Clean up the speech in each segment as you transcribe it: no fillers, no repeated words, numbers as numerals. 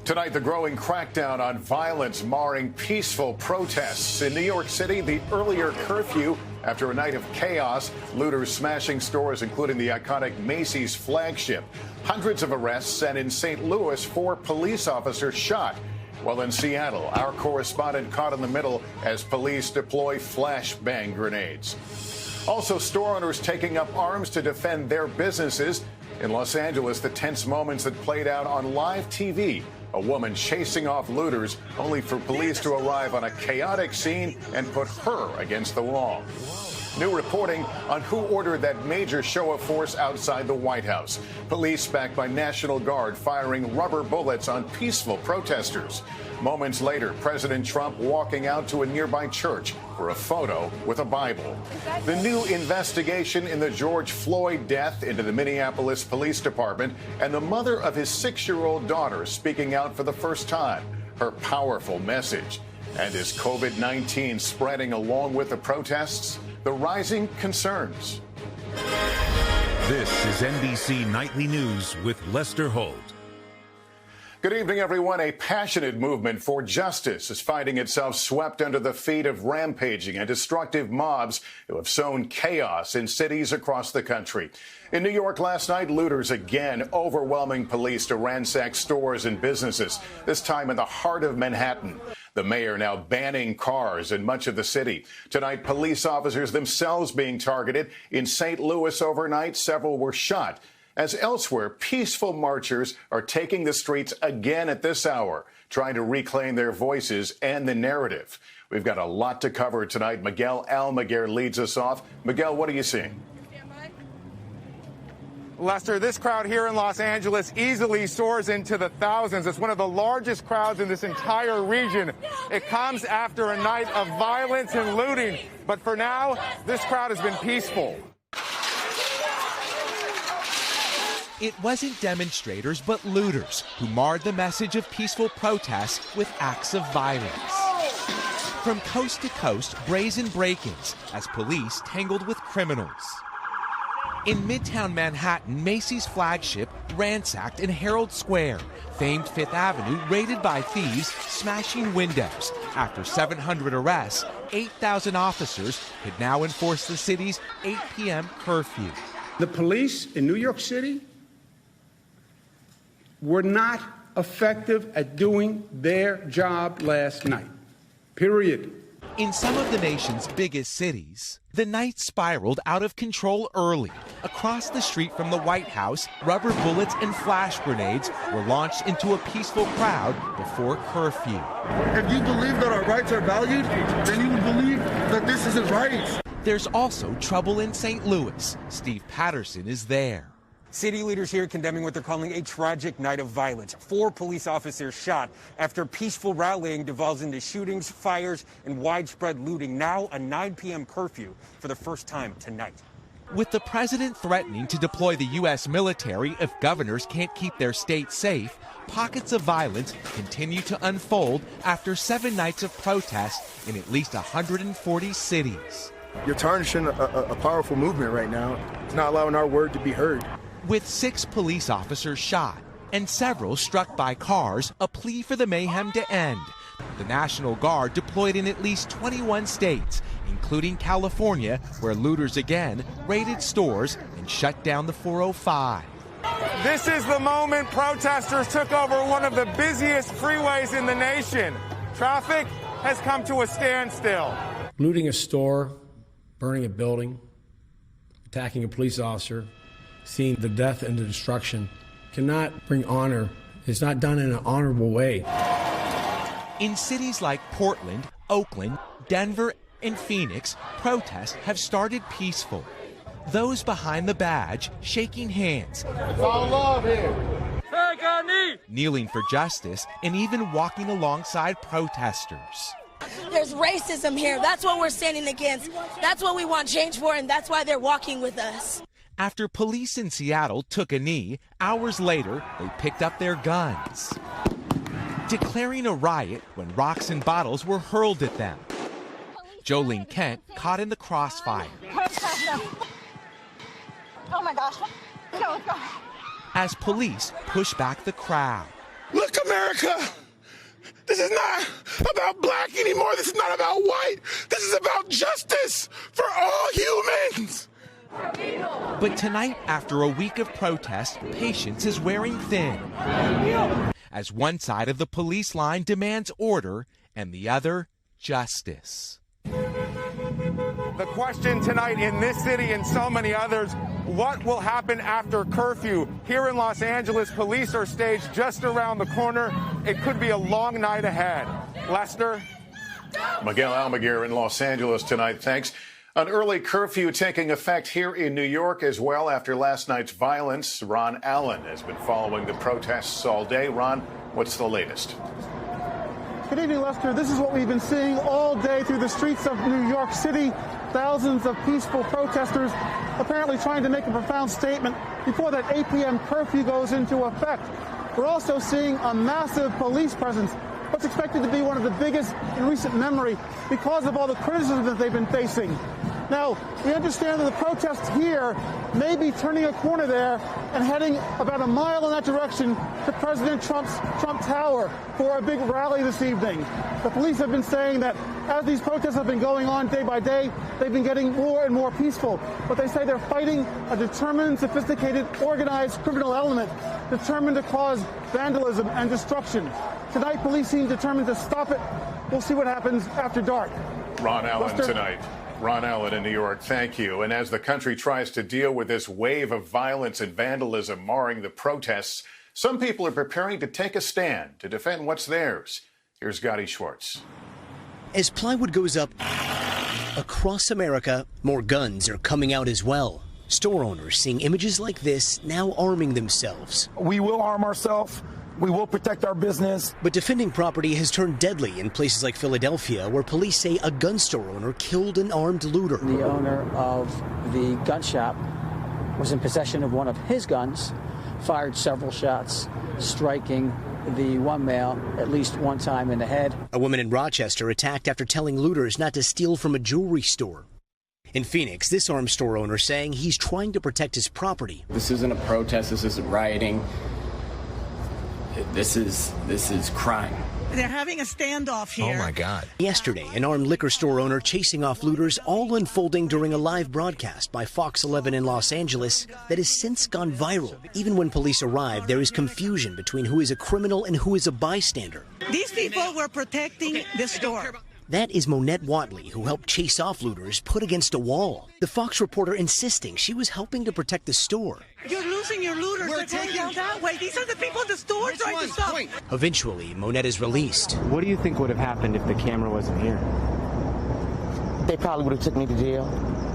Tonight, the growing crackdown on violence marring peaceful protests. In New York City, the earlier curfew after a night of chaos, looters smashing stores, including the iconic Macy's flagship. Hundreds of arrests, and in St. Louis, 4 police officers shot. While in Seattle, our correspondent caught in the middle as police deploy flashbang grenades. Also, store owners taking up arms to defend their businesses. In Los Angeles, the tense moments that played out on live TV. A woman chasing off looters, only for police to arrive on a chaotic scene and put her against the wall. New reporting on who ordered that major show of force outside the White House. Police, backed by National Guard, firing rubber bullets on peaceful protesters. Moments later, President Trump walking out to a nearby church for a photo with a Bible. The new investigation in the George Floyd death into the Minneapolis Police Department, and the mother of his 6-year-old daughter speaking out for the first time. Her powerful message. And is COVID-19 spreading along with the protests? The rising concerns. This is NBC Nightly News with Lester Holt. Good evening, everyone. A passionate movement for justice is finding itself swept under the feet of rampaging and destructive mobs who have sown chaos in cities across the country. In New York last night, looters again overwhelming police to ransack stores and businesses, this time in the heart of Manhattan. The mayor now banning cars in much of the city. Tonight, police officers themselves being targeted. In St. Louis overnight, several were shot. As elsewhere, peaceful marchers are taking the streets again at this hour, trying to reclaim their voices and the narrative. We've got a lot to cover tonight. Miguel Almaguer leads us off. Miguel, what are you seeing? Lester, this crowd here in Los Angeles easily soars into the thousands. It's one of the largest crowds in this entire region. It comes after a night of violence and looting. But for now, this crowd has been peaceful. It wasn't demonstrators, but looters who marred the message of peaceful protests with acts of violence. From coast to coast, brazen break-ins as police tangled with criminals. In Midtown Manhattan, Macy's flagship ransacked in Herald Square. Famed Fifth Avenue raided by thieves, smashing windows. After 700 arrests, 8,000 officers could now enforce the city's 8 p.m. curfew. The police in New York City were not effective at doing their job last night. Period. In some of the nation's biggest cities, the night spiraled out of control early. Across the street from the White House, rubber bullets and flash grenades were launched into a peaceful crowd before curfew. If you believe that our rights are valued, then you believe that this isn't right. There's also trouble in St. Louis. Steve Patterson is there. City leaders here condemning what they're calling a tragic night of violence. 4 police officers shot after peaceful rallying devolves into shootings, fires, and widespread looting. Now a 9 p.m. curfew for the first time tonight. With the president threatening to deploy the U.S. military if governors can't keep their state safe, pockets of violence continue to unfold after 7 nights of protest in at least 140 cities. You're tarnishing a powerful movement right now. It's not allowing our word to be heard. With 6 police officers shot and several struck by cars, a plea for the mayhem to end. The National Guard deployed in at least 21 states, including California, where looters again raided stores and shut down the 405. This is the moment protesters took over one of the busiest freeways in the nation. Traffic has come to a standstill. Looting a store, burning a building, attacking a police officer, seeing the death and the destruction cannot bring honor. It's not done in an honorable way. In cities like Portland, Oakland, Denver, and Phoenix, protests have started peaceful. Those behind the badge shaking hands, It's all love here. Take a knee. kneeling for justice, and even walking alongside protesters. There's racism here. That's what we're standing against. That's what we want change for, and that's why they're walking with us. After police in Seattle took a knee, hours later, they picked up their guns, declaring a riot when rocks and bottles were hurled at them. Jolene Kent caught in the crossfire. Oh my gosh. Go. As police push back the crowd. Look, a America. This is not about black anymore. This is not about white. This is about justice for all humans. But tonight, after a week of protest, patience is wearing thin, as one side of the police line demands order and the other justice. The question tonight in this city and so many others, what will happen after curfew? Here in Los Angeles, police are staged just around the corner. It could be a long night ahead. Lester? Miguel Almaguer in Los Angeles tonight. Thanks. An early curfew taking effect here in New York as well after last night's violence. Ron Allen has been following the protests all day. Ron, what's the latest? Good evening, Lester. This is what we've been seeing all day through the streets of New York City. Thousands of peaceful protesters apparently trying to make a profound statement before that 8 p.m. curfew goes into effect. We're also seeing a massive police presence, what's expected to be one of the biggest in recent memory because of all the criticism that they've been facing. Now, we understand that the protests here may be turning a corner there and heading about a mile in that direction to President Trump Tower for a big rally this evening. The police have been saying that as these protests have been going on day by day, they've been getting more and more peaceful. But they say they're fighting a determined, sophisticated, organized criminal element determined to cause vandalism and destruction. Tonight, police seem determined to stop it. We'll see what happens after dark. Ron Allen Lester? tonight. Ron Allen in New York, thank you. And as the country tries to deal with this wave of violence and vandalism marring the protests, some people are preparing to take a stand to defend what's theirs. Here's Gotti Schwartz. As plywood goes up across America, more guns are coming out as well. Store owners seeing images like this now arming themselves. We will arm ourselves. We will protect our business. But defending property has turned deadly in places like Philadelphia, where police say a gun store owner killed an armed looter. The owner of the gun shop was in possession of one of his guns, fired several shots, striking the one male at least one time in the head. A woman in Rochester attacked after telling looters not to steal from a jewelry store. In Phoenix, this armed store owner saying he's trying to protect his property. This isn't a protest, this isn't rioting. This is crime. They're having a standoff here. Oh, my God. Yesterday, an armed liquor store owner chasing off looters, all unfolding during a live broadcast by Fox 11 in Los Angeles that has since gone viral. Even when police arrive, there is confusion between who is a criminal and who is a bystander. These people were protecting the store. That is Monette Watley, who helped chase off looters put against a wall. The Fox reporter insisting she was helping to protect the store. You're losing your looters. They're going down that way. These are the people in the store trying to stop. Eventually, Monette is released. What do you think would have happened if the camera wasn't here? They probably would have took me to jail.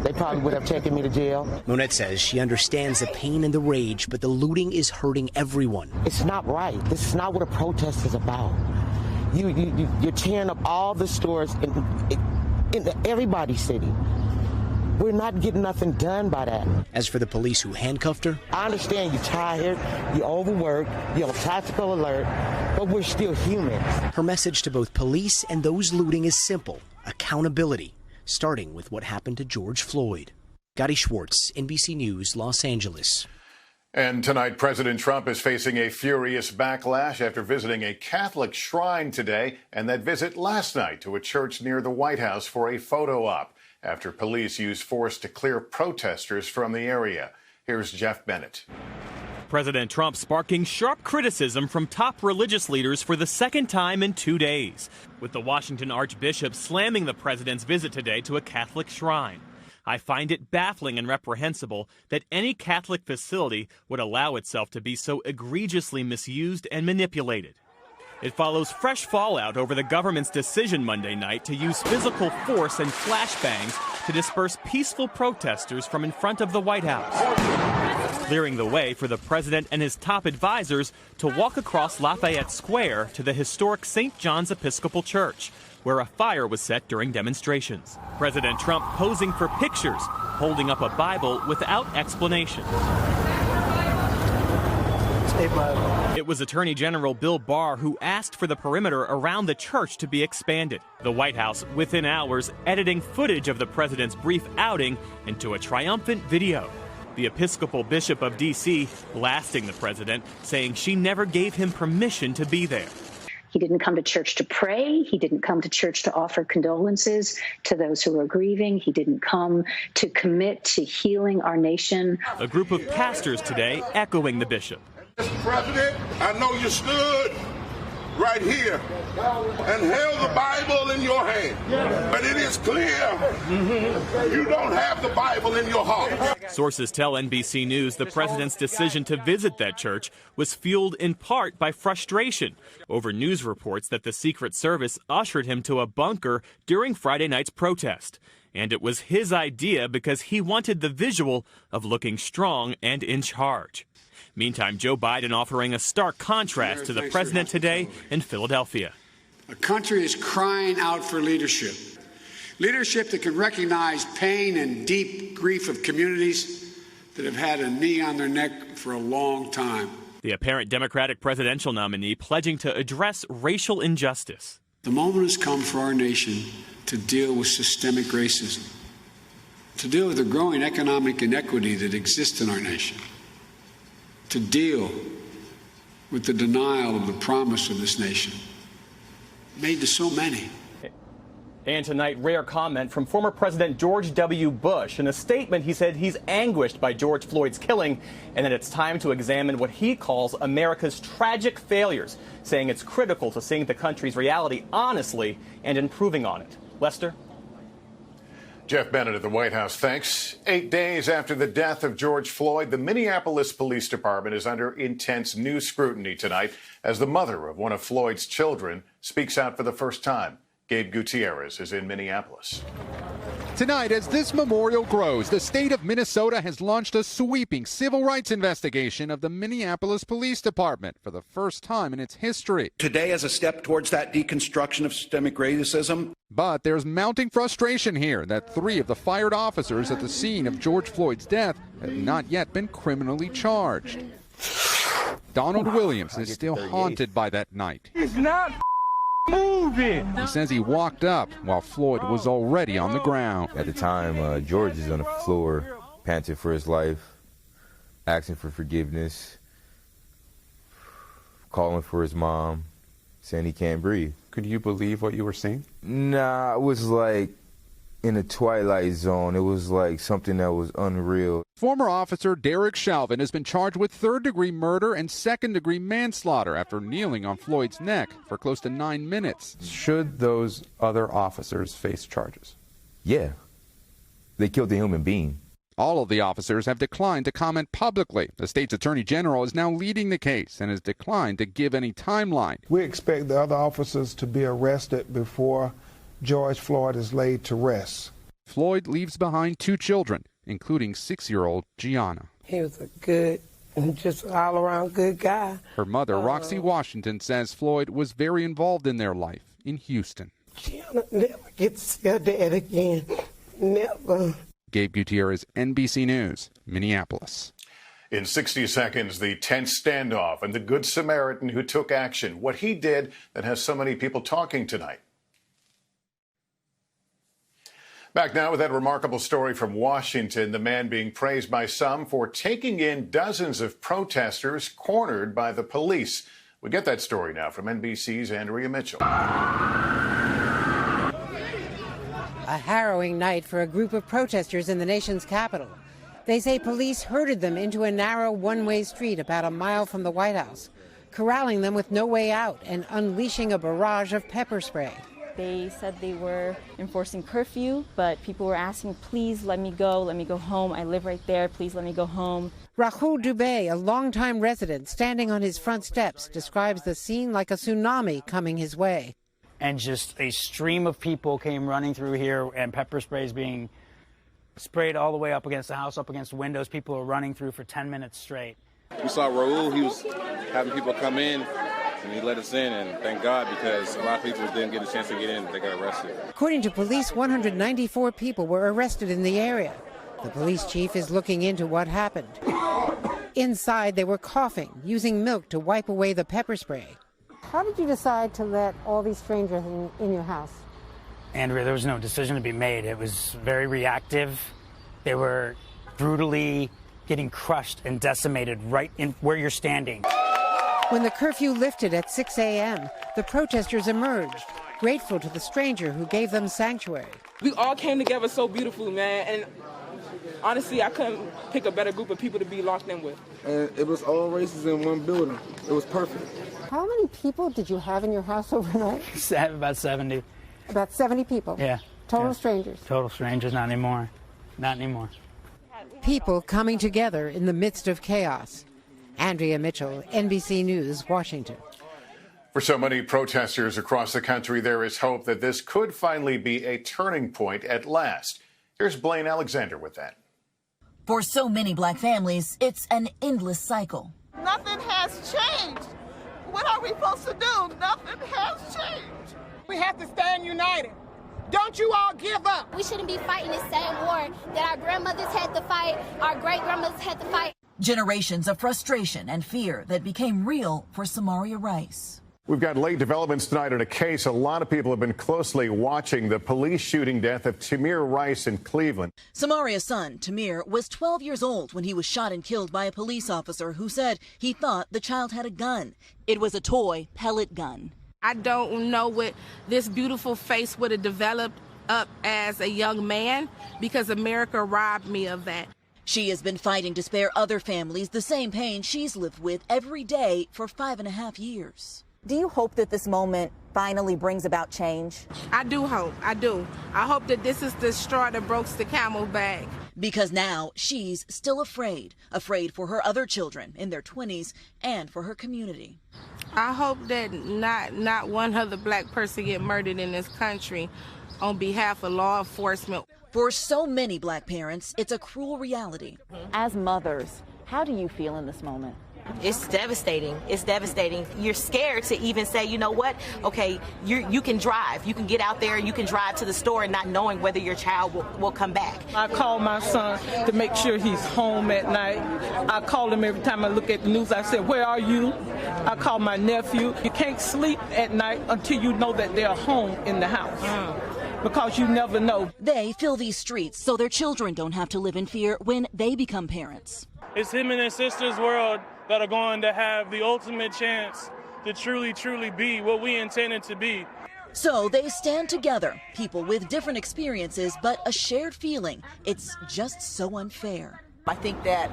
They probably would have taken me to jail. Monette says she understands the pain and the rage, but the looting is hurting everyone. It's not right. This is not what a protest is about. You're tearing up all the stores in everybody's city. We're not getting nothing done by that. As for the police who handcuffed her, I understand you're tired, you're overworked, you're on tactical alert, but we're still humans. Her message to both police and those looting is simple: accountability, starting with what happened to George Floyd. Gotti Schwartz, NBC News, Los Angeles. And tonight, President Trump is facing a furious backlash after visiting a Catholic shrine today, and that visit last night to a church near the White House for a photo op after police used force to clear protesters from the area. Here's Jeff Bennett. President Trump sparking sharp criticism from top religious leaders for the second time in 2 days, with the Washington Archbishop slamming the president's visit today to a Catholic shrine. I find it baffling and reprehensible that any Catholic facility would allow itself to be so egregiously misused and manipulated. It follows fresh fallout over the government's decision Monday night to use physical force and flashbangs to disperse peaceful protesters from in front of the White House, clearing the way for the president and his top advisors to walk across Lafayette Square to the historic St. John's Episcopal Church, where a fire was set during demonstrations. President Trump posing for pictures, holding up a Bible without explanation. It was Attorney General Bill Barr who asked for the perimeter around the church to be expanded. The White House, within hours, editing footage of the president's brief outing into a triumphant video. The Episcopal Bishop of D.C. blasting the president, saying she never gave him permission to be there. He didn't come to church to pray. He didn't come to church to offer condolences to those who are grieving. He didn't come to commit to healing our nation. A group of pastors today echoing the bishop. Mr. President, I know you stood right here and held the Bible in your hand, but it is clear you don't have the Bible in your heart. Sources tell NBC News the president's decision to visit that church was fueled in part by frustration over news reports that the Secret Service ushered him to a bunker during Friday night's protest. And it was his idea because he wanted the visual of looking strong and in charge. Meantime, Joe Biden offering a stark contrast to the president today in Philadelphia. The country is crying out for leadership. Leadership that can recognize pain and deep grief of communities that have had a knee on their neck for a long time. The apparent Democratic presidential nominee pledging to address racial injustice. The moment has come for our nation to deal with systemic racism, to deal with the growing economic inequity that exists in our nation, to deal with the denial of the promise of this nation, made to so many. And tonight, rare comment from former President George W. Bush. In a statement, he said he's anguished by George Floyd's killing and that it's time to examine what he calls America's tragic failures, saying it's critical to seeing the country's reality honestly and improving on it. Lester? Jeff Bennett at the White House, thanks. 8 days after the death of George Floyd, the Minneapolis Police Department is under intense new scrutiny tonight as the mother of one of Floyd's children speaks out for the first time. Gabe Gutierrez is in Minneapolis. Tonight, as this memorial grows, the state of Minnesota has launched a sweeping civil rights investigation of the Minneapolis Police Department for the first time in its history. Today is a step towards that deconstruction of systemic racism. But there's mounting frustration here that 3 of the fired officers at the scene of George Floyd's death have not yet been criminally charged. Donald Williams is still haunted by that night. He's not moving. He says he walked up while Floyd was already on the ground. At the time, George is on the floor, panting for his life, asking for forgiveness, calling for his mom, saying he can't breathe. Could you believe what you were seeing? Nah, it was like in a twilight zone. It was like something that was unreal. Former officer Derek Chauvin has been charged with third-degree murder and second-degree manslaughter after kneeling on Floyd's neck for close to 9 minutes. Should those other officers face charges? Yeah. They killed a human being. All of the officers have declined to comment publicly. The state's attorney general is now leading the case and has declined to give any timeline. We expect the other officers to be arrested before George Floyd is laid to rest. Floyd leaves behind 2 children, including 6-year-old Gianna. He was a good, just all-around good guy. Her mother, Roxy Washington, says Floyd was very involved in their life in Houston. Gianna never gets to see her dad again. Never. Gabe Gutierrez, NBC News, Minneapolis. In 60 seconds, the tense standoff and the Good Samaritan who took action. What he did that has so many people talking tonight. Back now with that remarkable story from Washington, the man being praised by some for taking in dozens of protesters cornered by the police. We get that story now from NBC's Andrea Mitchell. A harrowing night for a group of protesters in the nation's capital. They say police herded them into a narrow one-way street about a mile from the White House, corralling them with no way out and unleashing a barrage of pepper spray. They said they were enforcing curfew, but people were asking, please let me go home. I live right there, please let me go home. Rahul Dubey, a longtime resident standing on his front steps, describes the scene like a tsunami coming his way. And just a stream of people came running through here and pepper sprays being sprayed all the way up against the house, up against windows. People were running through for 10 minutes straight. We saw Rahul, he was having people come in, and he let us in, and thank God, because a lot of people didn't get a chance to get in. They got arrested. According to police, 194 people were arrested in the area. The police chief is looking into what happened. Inside, they were coughing, using milk to wipe away the pepper spray. How did you decide to let all these strangers in your house? Andrea, there was no decision to be made. It was very reactive. They were brutally getting crushed and decimated right in where you're standing. When the curfew lifted at 6 a.m., the protesters emerged, grateful to the stranger who gave them sanctuary. We all came together so beautifully, man, and honestly, I couldn't pick a better group of people to be locked in with. And it was all races in one building. It was perfect. How many people did you have in your house overnight? About 70. About 70 people? Yeah. Total strangers? Total strangers, not anymore. Not anymore. People coming together in the midst of chaos. Andrea Mitchell, NBC News, Washington. For so many protesters across the country, there is hope that this could finally be a turning point at last. Here's Blaine Alexander with that. For so many black families, it's an endless cycle. Nothing has changed. What are we supposed to do? Nothing has changed. We have to stand united. Don't you all give up. We shouldn't be fighting the same war that our grandmothers had to fight, our great-grandmothers had to fight. Generations of frustration and fear that became real for Samaria Rice. We've got late developments tonight in a case a lot of people have been closely watching, the police shooting death of Tamir Rice in Cleveland. Samaria's son, Tamir, was 12 years old when he was shot and killed by a police officer who said he thought the child had a gun. It was a toy pellet gun. I don't know what this beautiful face would have developed up as a young man because America robbed me of that. She has been fighting to spare other families the same pain she's lived with every day for 5.5 years. Do you hope that this moment finally brings about change? I do hope. I do. I hope that this is the straw that breaks the camel's back. Because now she's still afraid for her other children in their 20s and for her community. I hope that not one other black person get murdered in this country on behalf of law enforcement. For so many black parents, it's a cruel reality. As mothers, how do you feel in this moment? It's devastating. It's devastating. You're scared to even say, you know what? Okay, you can drive. You can get out there and you can drive to the store and not knowing whether your child will come back. I call my son to make sure he's home at night. I call him every time I look at the news. I say, where are you? I call my nephew. You can't sleep at night until you know that they're home in the house. Because you never know. They fill these streets so their children don't have to live in fear when they become parents. It's him and his sister's world that are going to have the ultimate chance to truly, truly be what we intended to be. So they stand together, people with different experiences, but a shared feeling. It's just so unfair. I think that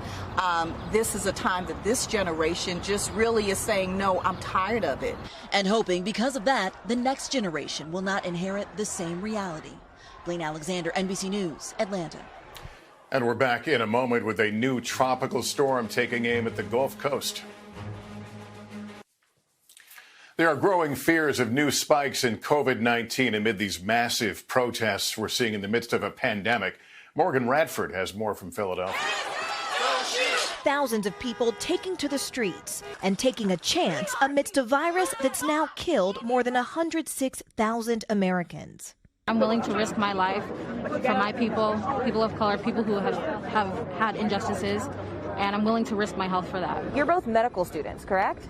this is a time that this generation just really is saying, no, I'm tired of it. And hoping because of that, the next generation will not inherit the same reality. Blaine Alexander, NBC News, Atlanta. And we're back in a moment with a new tropical storm taking aim at the Gulf Coast. There are growing fears of new spikes in COVID-19 amid these massive protests we're seeing in the midst of a pandemic. Morgan Radford has more from Philadelphia. Thousands of people taking to the streets and taking a chance amidst a virus that's now killed more than 106,000 Americans. I'm willing to risk my life for my people, people of color, people who have had injustices, and I'm willing to risk my health for that. You're both medical students, correct?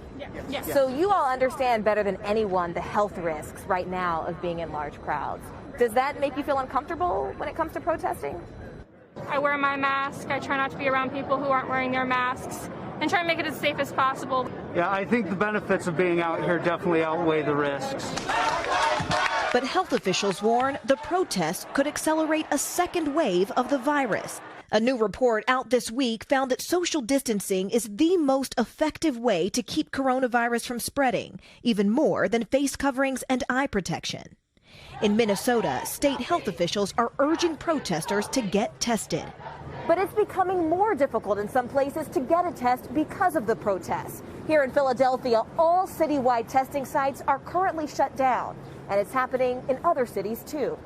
Yes. So you all understand better than anyone the health risks right now of being in large crowds. Does that make you feel uncomfortable when it comes to protesting? I wear my mask. I try not to be around people who aren't wearing their masks and try to make it as safe as possible. Yeah, I think the benefits of being out here definitely outweigh the risks. But health officials warn the protests could accelerate a second wave of the virus. A new report out this week found that social distancing is the most effective way to keep coronavirus from spreading, even more than face coverings and eye protection. In Minnesota, state health officials are urging protesters to get tested. But it's becoming more difficult in some places to get a test because of the protests. Here in Philadelphia, all citywide testing sites are currently shut down, and it's happening in other cities too.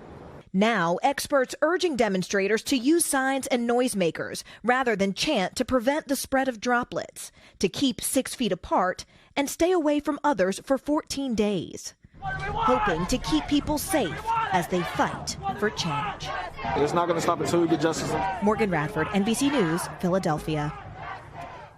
Now, experts urging demonstrators to use signs and noisemakers rather than chant to prevent the spread of droplets, to keep 6 feet apart, and stay away from others for 14 days. Hoping to keep people safe as they fight for change. It's not going to stop until we get justice. Morgan Radford, NBC News, Philadelphia.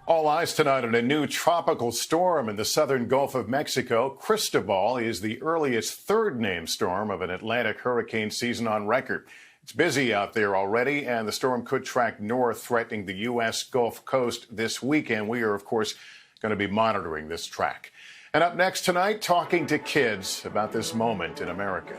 All eyes tonight on a new tropical storm in the southern Gulf of Mexico. Cristobal is the earliest third-named storm of an Atlantic hurricane season on record. It's busy out there already, and the storm could track north, threatening the U.S. Gulf Coast this weekend. We are, of course, going to be monitoring this track. And up next tonight, talking to kids about this moment in America.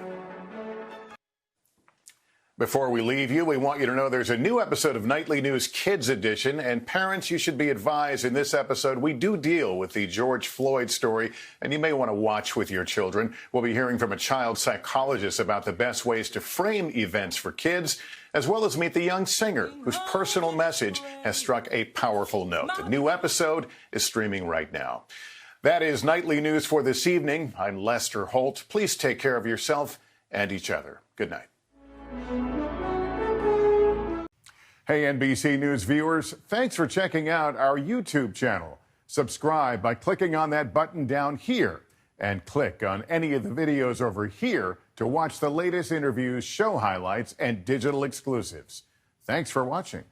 Before we leave you, we want you to know there's a new episode of Nightly News Kids Edition, and parents, you should be advised in this episode we do deal with the George Floyd story, and you may want to watch with your children. We'll be hearing from a child psychologist about the best ways to frame events for kids, as well as meet the young singer whose personal message has struck a powerful note. The new episode is streaming right now. That is Nightly News for this evening. I'm Lester Holt. Please take care of yourself and each other. Good night. Hey, NBC News viewers, thanks for checking out our YouTube channel. Subscribe by clicking on that button down here and click on any of the videos over here to watch the latest interviews, show highlights, and digital exclusives. Thanks for watching.